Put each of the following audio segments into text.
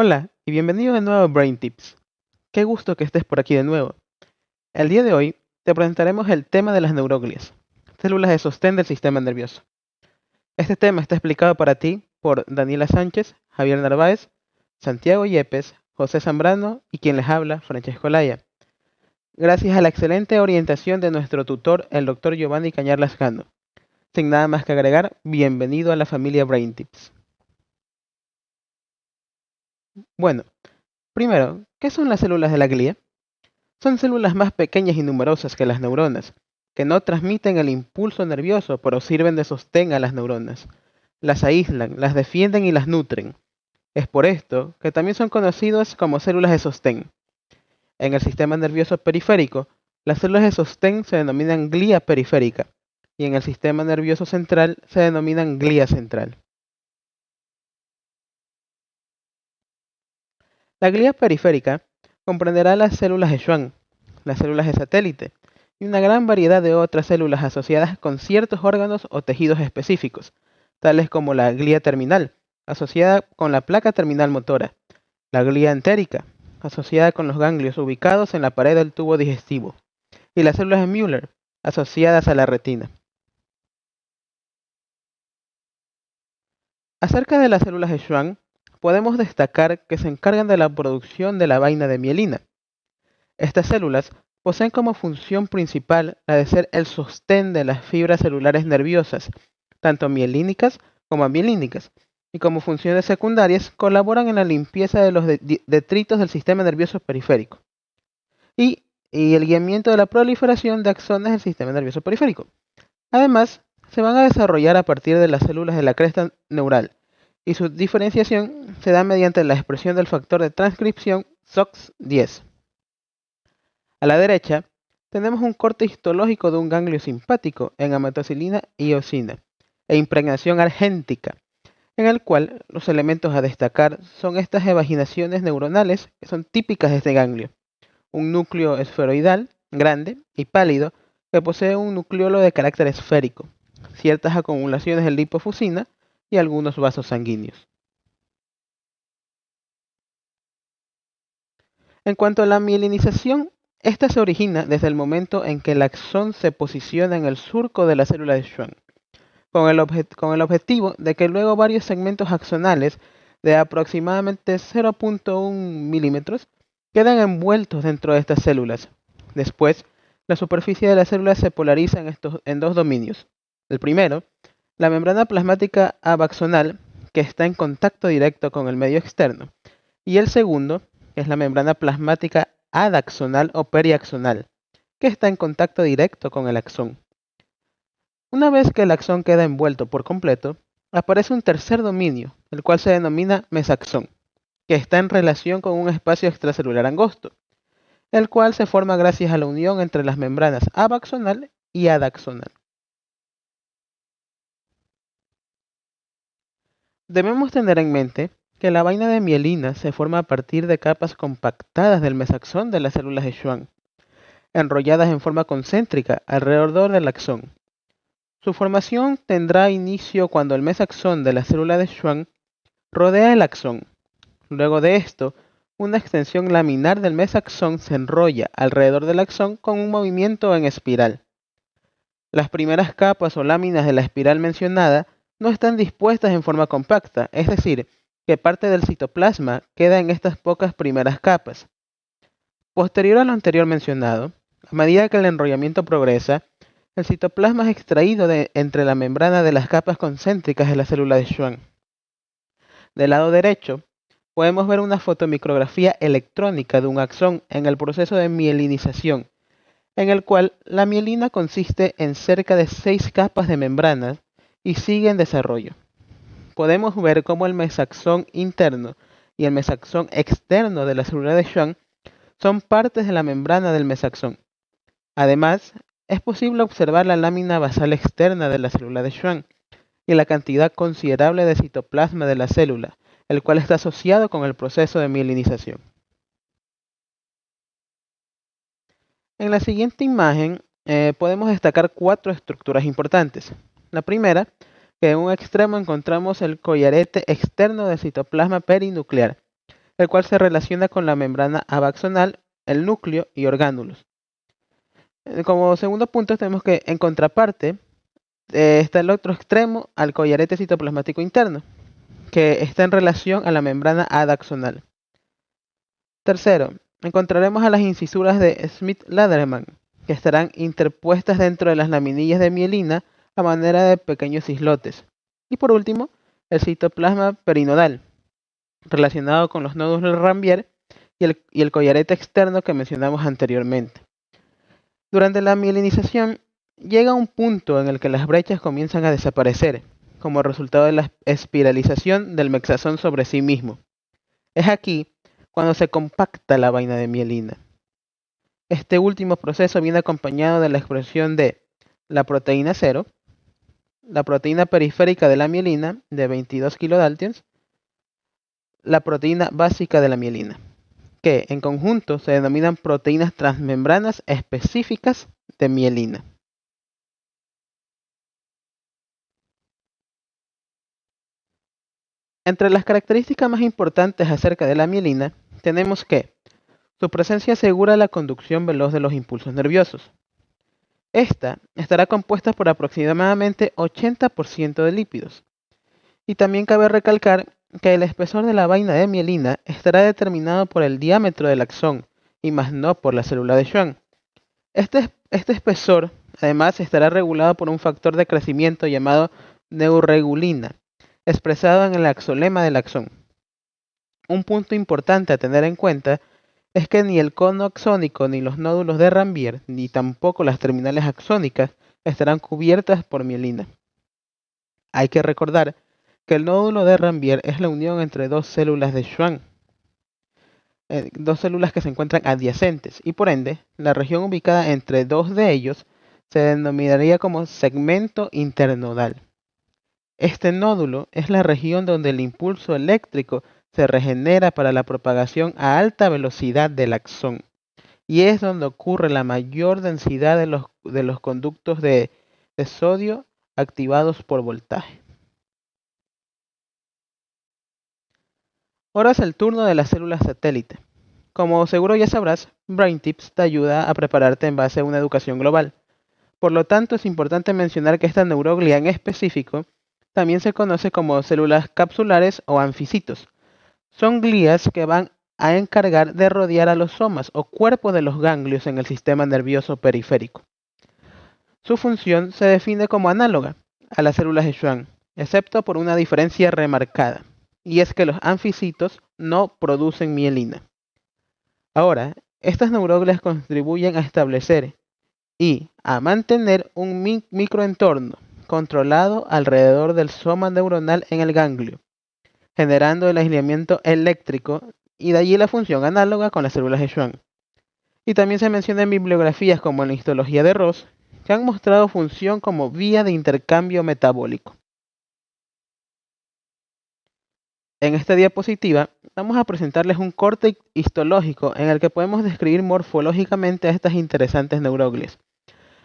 Hola y bienvenido de nuevo a Brain Tips. Qué gusto que estés por aquí de nuevo. El día de hoy te presentaremos el tema de las neuroglias, células de sostén del sistema nervioso. Este tema está explicado para ti por Daniela Sánchez, Javier Narváez, Santiago Yepes, José Zambrano y quien les habla, Francesco Laya. Gracias a la excelente orientación de nuestro tutor, el doctor Giovanni Cañar Lascano. Sin nada más que agregar, bienvenido a la familia Brain Tips. Bueno, primero, ¿qué son las células de la glía? Son células más pequeñas y numerosas que las neuronas, que no transmiten el impulso nervioso, pero sirven de sostén a las neuronas. Las aíslan, las defienden y las nutren. Es por esto que también son conocidas como células de sostén. En el sistema nervioso periférico, las células de sostén se denominan glía periférica y en el sistema nervioso central se denominan glía central. La glía periférica comprenderá las células de Schwann, las células de satélite y una gran variedad de otras células asociadas con ciertos órganos o tejidos específicos, tales como la glía terminal, asociada con la placa terminal motora, la glía entérica, asociada con los ganglios ubicados en la pared del tubo digestivo, y las células de Müller, asociadas a la retina. Acerca de las células de Schwann, podemos destacar que se encargan de la producción de la vaina de mielina. Estas células poseen como función principal la de ser el sostén de las fibras celulares nerviosas, tanto mielínicas como amielínicas, y como funciones secundarias colaboran en la limpieza de los detritos del sistema nervioso periférico y, y el guiamiento de la proliferación de axones del sistema nervioso periférico. Además, se van a desarrollar a partir de las células de la cresta neural y su diferenciación se da mediante la expresión del factor de transcripción SOX10. A la derecha, tenemos un corte histológico de un ganglio simpático en ametocilina y eosina e impregnación argéntica, en el cual los elementos a destacar son estas evaginaciones neuronales que son típicas de este ganglio. Un núcleo esferoidal, grande y pálido, que posee un nucleolo de carácter esférico, ciertas acumulaciones de lipofusina y algunos vasos sanguíneos. En cuanto a la mielinización, esta se origina desde el momento en que el axón se posiciona en el surco de la célula de Schwann, con el objetivo de que luego varios segmentos axonales de aproximadamente 0.1 milímetros quedan envueltos dentro de estas células. Después, la superficie de la célula se polariza en dos dominios. El primero, la membrana plasmática abaxonal, que está en contacto directo con el medio externo, y el segundo, que es la membrana plasmática adaxonal o periaxonal, que está en contacto directo con el axón. Una vez que el axón queda envuelto por completo, aparece un tercer dominio, el cual se denomina mesaxón, que está en relación con un espacio extracelular angosto, el cual se forma gracias a la unión entre las membranas abaxonal y adaxonal. Debemos tener en mente que la vaina de mielina se forma a partir de capas compactadas del mesaxón de las células de Schwann, enrolladas en forma concéntrica alrededor del axón. Su formación tendrá inicio cuando el mesaxón de la célula de Schwann rodea el axón. Luego de esto, una extensión laminar del mesaxón se enrolla alrededor del axón con un movimiento en espiral. Las primeras capas o láminas de la espiral mencionada no están dispuestas en forma compacta, es decir, que parte del citoplasma queda en estas pocas primeras capas. Posterior a lo anterior mencionado, a medida que el enrollamiento progresa, el citoplasma es extraído de entre la membrana de las capas concéntricas de la célula de Schwann. Del lado derecho, podemos ver una fotomicrografía electrónica de un axón en el proceso de mielinización, en el cual la mielina consiste en cerca de 6 capas de membranas y sigue en desarrollo. Podemos ver cómo el mesaxón interno y el mesaxón externo de la célula de Schwann son partes de la membrana del mesaxón. Además, es posible observar la lámina basal externa de la célula de Schwann y la cantidad considerable de citoplasma de la célula, el cual está asociado con el proceso de mielinización. En la siguiente imagen podemos destacar 4 estructuras importantes. La primera, que en un extremo encontramos el collarete externo del citoplasma perinuclear, el cual se relaciona con la membrana abaxonal, el núcleo y orgánulos. Como segundo punto tenemos que en contraparte está el otro extremo al collarete citoplasmático interno, que está en relación a la membrana adaxonal. Tercero, encontraremos a las incisuras de Smith-Laderman, que estarán interpuestas dentro de las laminillas de mielina a manera de pequeños islotes. Y por último, el citoplasma perinodal, relacionado con los nódulos de Ranvier y el collarete externo que mencionamos anteriormente. Durante la mielinización, llega un punto en el que las brechas comienzan a desaparecer, como resultado de la espiralización del mexazón sobre sí mismo. Es aquí cuando se compacta la vaina de mielina. Este último proceso viene acompañado de la expresión de la proteína 0, la proteína periférica de la mielina de 22 kilodaltons, la proteína básica de la mielina, que en conjunto se denominan proteínas transmembranas específicas de mielina. Entre las características más importantes acerca de la mielina, tenemos que su presencia asegura la conducción veloz de los impulsos nerviosos. Esta estará compuesta por aproximadamente 80% de lípidos. Y también cabe recalcar que el espesor de la vaina de mielina estará determinado por el diámetro del axón y más no por la célula de Schwann. Este espesor además estará regulado por un factor de crecimiento llamado neuregulina, expresado en el axolema del axón. Un punto importante a tener en cuenta es que ni el cono axónico ni los nódulos de Ranvier, ni tampoco las terminales axónicas, estarán cubiertas por mielina. Hay que recordar que el nódulo de Ranvier es la unión entre dos células de Schwann, dos células que se encuentran adyacentes, y por ende, la región ubicada entre dos de ellos se denominaría como segmento internodal. Este nódulo es la región donde el impulso eléctrico se regenera para la propagación a alta velocidad del axón, y es donde ocurre la mayor densidad de los conductos de sodio activados por voltaje. Ahora es el turno de las células satélite. Como seguro ya sabrás, BrainTips te ayuda a prepararte en base a una educación global. Por lo tanto, es importante mencionar que esta neuroglia en específico también se conoce como células capsulares o anficitos. Son glías que van a encargar de rodear a los somas o cuerpos de los ganglios en el sistema nervioso periférico. Su función se define como análoga a las células de Schwann, excepto por una diferencia remarcada, y es que los anficitos no producen mielina. Ahora, estas neuroglias contribuyen a establecer y a mantener un microentorno controlado alrededor del soma neuronal en el ganglio, generando el aislamiento eléctrico y de allí la función análoga con las células de Schwann. Y también se menciona en bibliografías como en la histología de Ross, que han mostrado función como vía de intercambio metabólico. En esta diapositiva vamos a presentarles un corte histológico en el que podemos describir morfológicamente a estas interesantes neuroglias.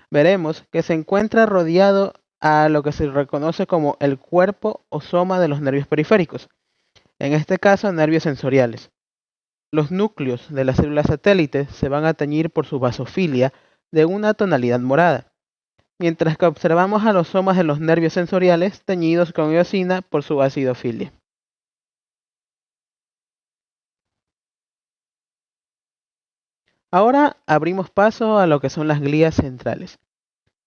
Veremos que se encuentra rodeado a lo que se reconoce como el cuerpo o soma de los nervios periféricos, en este caso nervios sensoriales. Los núcleos de las células satélites se van a teñir por su basofilia de una tonalidad morada, mientras que observamos a los somas de los nervios sensoriales teñidos con eosina por su acidofilia. Ahora abrimos paso a lo que son las glías centrales.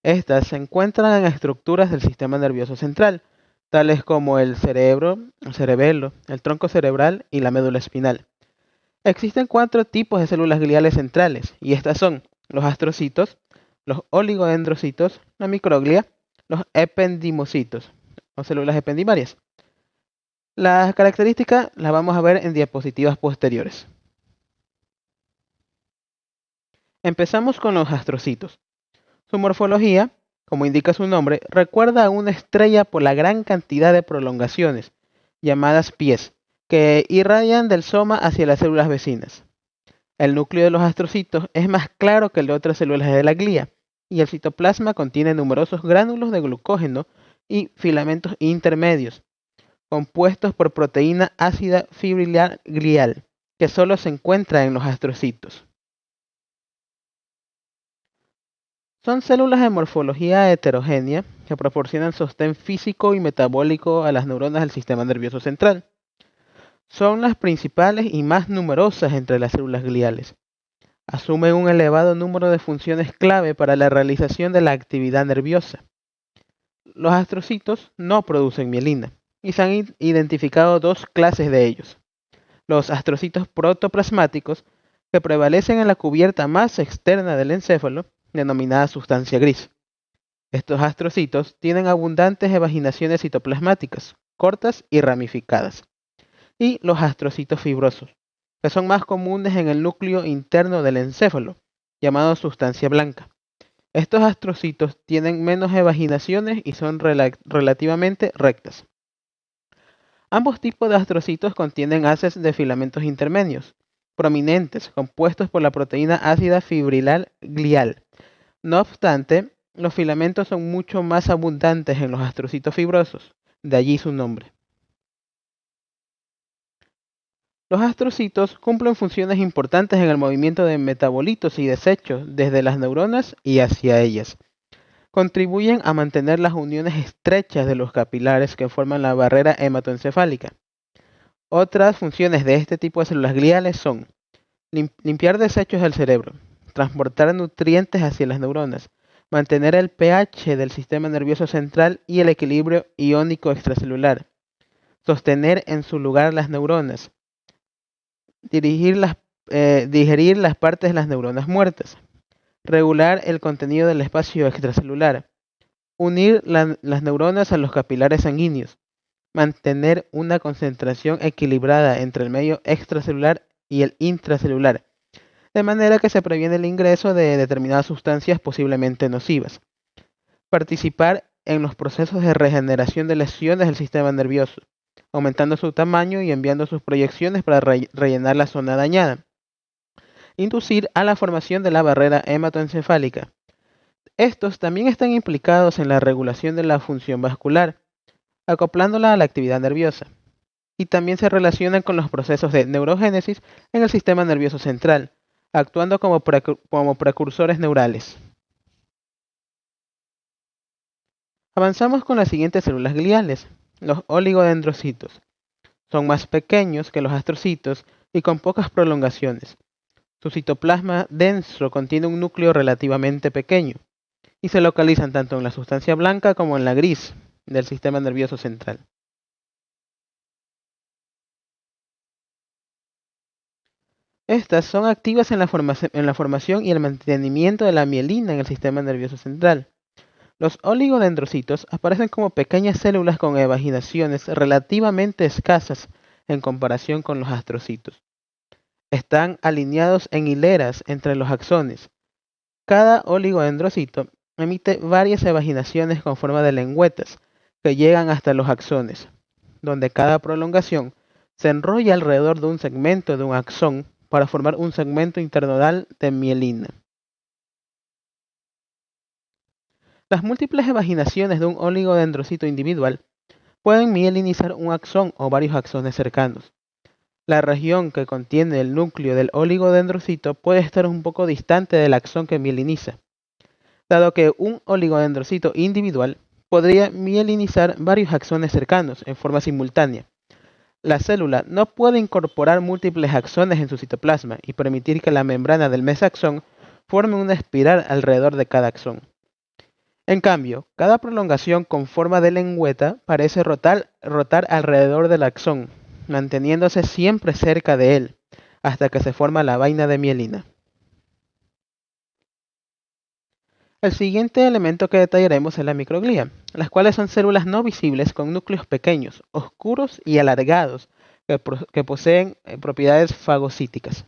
Estas se encuentran en estructuras del sistema nervioso central, tales como el cerebro, el cerebelo, el tronco cerebral y la médula espinal. Existen 4 tipos de células gliales centrales, y estas son los astrocitos, los oligodendrocitos, la microglia, los ependimocitos, o células ependimarias. Las características las vamos a ver en diapositivas posteriores. Empezamos con los astrocitos. Su morfología, como indica su nombre, recuerda a una estrella por la gran cantidad de prolongaciones, llamadas pies, que irradian del soma hacia las células vecinas. El núcleo de los astrocitos es más claro que el de otras células de la glía, y el citoplasma contiene numerosos gránulos de glucógeno y filamentos intermedios, compuestos por proteína ácida fibrilar glial, que solo se encuentra en los astrocitos. Son células de morfología heterogénea que proporcionan sostén físico y metabólico a las neuronas del sistema nervioso central. Son las principales y más numerosas entre las células gliales. Asumen un elevado número de funciones clave para la realización de la actividad nerviosa. Los astrocitos no producen mielina y se han identificado dos clases de ellos. Los astrocitos protoplasmáticos, que prevalecen en la cubierta más externa del encéfalo, denominada sustancia gris. Estos astrocitos tienen abundantes evaginaciones citoplasmáticas, cortas y ramificadas. Y los astrocitos fibrosos, que son más comunes en el núcleo interno del encéfalo, llamado sustancia blanca. Estos astrocitos tienen menos evaginaciones y son relativamente rectas. Ambos tipos de astrocitos contienen haces de filamentos intermedios, prominentes, compuestos por la proteína ácida fibrilar glial. No obstante, los filamentos son mucho más abundantes en los astrocitos fibrosos, de allí su nombre. Los astrocitos cumplen funciones importantes en el movimiento de metabolitos y desechos desde las neuronas y hacia ellas. Contribuyen a mantener las uniones estrechas de los capilares que forman la barrera hematoencefálica. Otras funciones de este tipo de células gliales son limpiar desechos del cerebro, transportar nutrientes hacia las neuronas, mantener el pH del sistema nervioso central y el equilibrio iónico extracelular, sostener en su lugar las neuronas, digerir las partes de las neuronas muertas, regular el contenido del espacio extracelular, unir las neuronas a los capilares sanguíneos, mantener una concentración equilibrada entre el medio extracelular y el intracelular, de manera que se previene el ingreso de determinadas sustancias posiblemente nocivas. Participar en los procesos de regeneración de lesiones del sistema nervioso, aumentando su tamaño y enviando sus proyecciones para rellenar la zona dañada. Inducir a la formación de la barrera hematoencefálica. Estos también están implicados en la regulación de la función vascular, acoplándola a la actividad nerviosa, y también se relacionan con los procesos de neurogénesis en el sistema nervioso central, actuando como precursores neurales. Avanzamos con las siguientes células gliales, los oligodendrocitos. Son más pequeños que los astrocitos y con pocas prolongaciones. Su citoplasma denso contiene un núcleo relativamente pequeño y se localizan tanto en la sustancia blanca como en la gris del sistema nervioso central. Estas son activas en la formación y el mantenimiento de la mielina en el sistema nervioso central. Los oligodendrocitos aparecen como pequeñas células con evaginaciones relativamente escasas en comparación con los astrocitos. Están alineados en hileras entre los axones. Cada oligodendrocito emite varias evaginaciones con forma de lengüetas que llegan hasta los axones, donde cada prolongación se enrolla alrededor de un segmento de un axón para formar un segmento internodal de mielina. Las múltiples evaginaciones de un oligodendrocito individual pueden mielinizar un axón o varios axones cercanos. La región que contiene el núcleo del oligodendrocito puede estar un poco distante del axón que mieliniza, dado que un oligodendrocito individual podría mielinizar varios axones cercanos en forma simultánea. La célula no puede incorporar múltiples axones en su citoplasma y permitir que la membrana del mesaxón forme una espiral alrededor de cada axón. En cambio, cada prolongación con forma de lengüeta parece rotar alrededor del axón, manteniéndose siempre cerca de él, hasta que se forma la vaina de mielina. El siguiente elemento que detallaremos es la microglía, las cuales son células no visibles con núcleos pequeños, oscuros y alargados que poseen propiedades fagocíticas.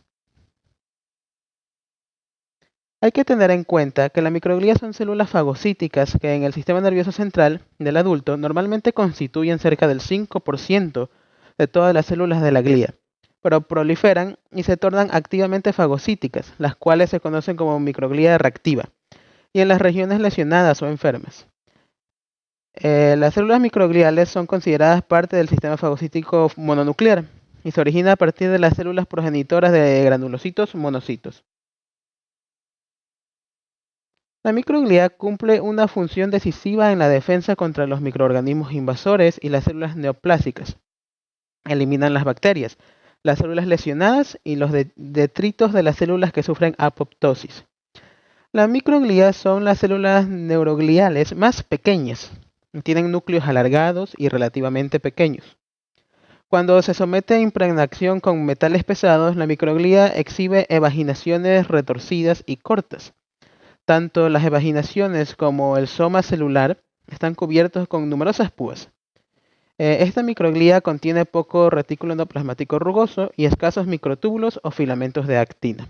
Hay que tener en cuenta que la microglía son células fagocíticas que en el sistema nervioso central del adulto normalmente constituyen cerca del 5% de todas las células de la glía, pero proliferan y se tornan activamente fagocíticas, las cuales se conocen como microglía reactiva, y en las regiones lesionadas o enfermas. Las células microgliales son consideradas parte del sistema fagocítico mononuclear, y se origina a partir de las células progenitoras de granulocitos monocitos. La microglia cumple una función decisiva en la defensa contra los microorganismos invasores y las células neoplásicas. Eliminan las bacterias, las células lesionadas y los detritos de las células que sufren apoptosis. Las microglias son las células neurogliales más pequeñas. Tienen núcleos alargados y relativamente pequeños. Cuando se somete a impregnación con metales pesados, la microglia exhibe evaginaciones retorcidas y cortas. Tanto las evaginaciones como el soma celular están cubiertos con numerosas púas. Esta microglia contiene poco retículo endoplasmático rugoso y escasos microtúbulos o filamentos de actina.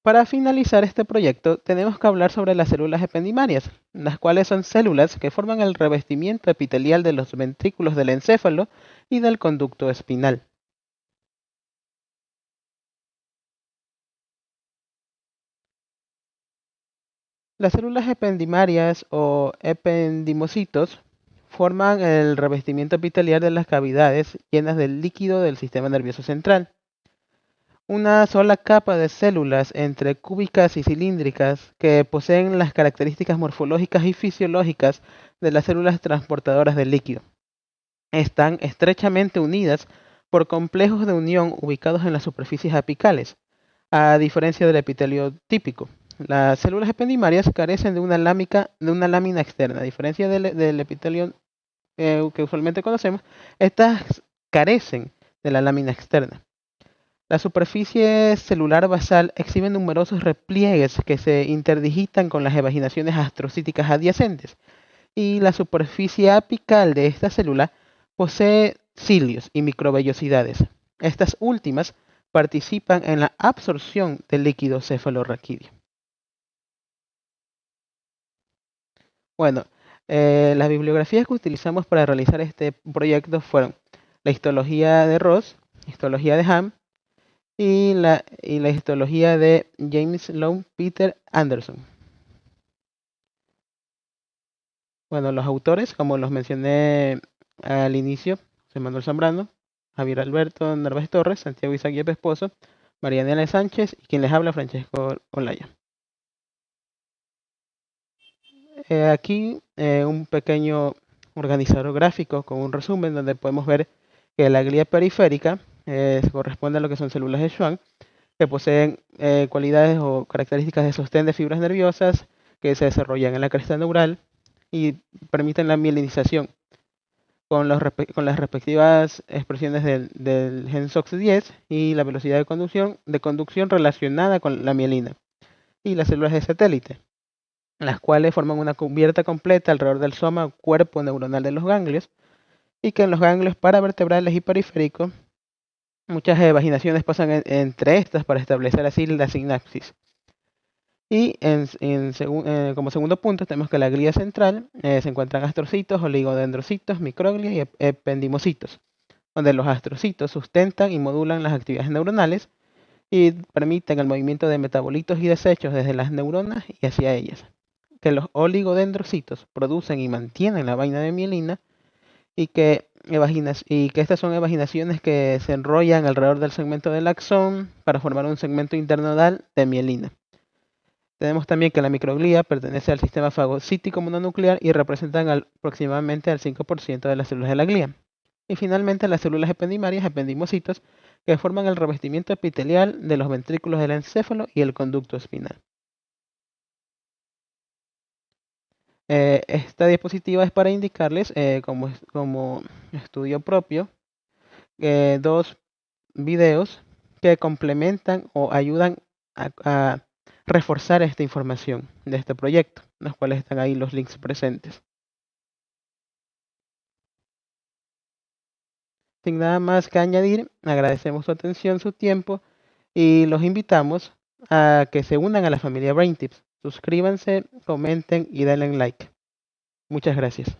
Para finalizar este proyecto, tenemos que hablar sobre las células ependimarias, las cuales son células que forman el revestimiento epitelial de los ventrículos del encéfalo y del conducto espinal. Las células ependimarias o ependimocitos forman el revestimiento epitelial de las cavidades llenas del líquido del sistema nervioso central. Una sola capa de células entre cúbicas y cilíndricas que poseen las características morfológicas y fisiológicas de las células transportadoras del líquido. Están estrechamente unidas por complejos de unión ubicados en las superficies apicales, a diferencia del epitelio típico. Las células ependimarias carecen de una lámina externa. A diferencia del epitelio que usualmente conocemos, estas carecen de la lámina externa. La superficie celular basal exhibe numerosos repliegues que se interdigitan con las evaginaciones astrocíticas adyacentes, y la superficie apical de esta célula posee cilios y microvellosidades. Estas últimas participan en la absorción del líquido cefalorraquídeo. Bueno, las bibliografías que utilizamos para realizar este proyecto fueron la histología de Ross, histología de Ham y la histología de James Lowe Peter Anderson. Bueno, los autores, como los mencioné al inicio, José Manuel Zambrano, Javier Alberto Narváez Torres, Santiago Isaac Yepes Pozo, Marianela Sánchez y quien les habla, Francesco Olaya. Aquí un pequeño organizador gráfico con un resumen donde podemos ver que la glía periférica se corresponde a lo que son células de Schwann, que poseen cualidades o características de sostén de fibras nerviosas que se desarrollan en la cresta neural y permiten la mielinización con las respectivas expresiones del gen SOX10 y la velocidad de conducción relacionada con la mielina y las células de satélite, las cuales forman una cubierta completa alrededor del soma o cuerpo neuronal de los ganglios, y que en los ganglios paravertebrales y periféricos muchas evaginaciones pasan entre estas para establecer así la sinapsis. Y como segundo punto tenemos que la glía central se encuentran astrocitos, oligodendrocitos, microglias y ependimocitos, donde los astrocitos sustentan y modulan las actividades neuronales y permiten el movimiento de metabolitos y desechos desde las neuronas y hacia ellas. Que los oligodendrocitos producen y mantienen la vaina de mielina y que estas son evaginaciones que se enrollan alrededor del segmento del axón para formar un segmento internodal de mielina. Tenemos también que la microglía pertenece al sistema fagocítico mononuclear y representan aproximadamente al 5% de las células de la glía. Y finalmente las células ependimarias, ependimocitos, que forman el revestimiento epitelial de los ventrículos del encéfalo y el conducto espinal. Esta diapositiva es para indicarles, como estudio propio, dos videos que complementan o ayudan a reforzar esta información de este proyecto, los cuales están ahí los links presentes. Sin nada más que añadir, agradecemos su atención, su tiempo y los invitamos a que se unan a la familia BrainTips. Suscríbanse, comenten y denle like. Muchas gracias.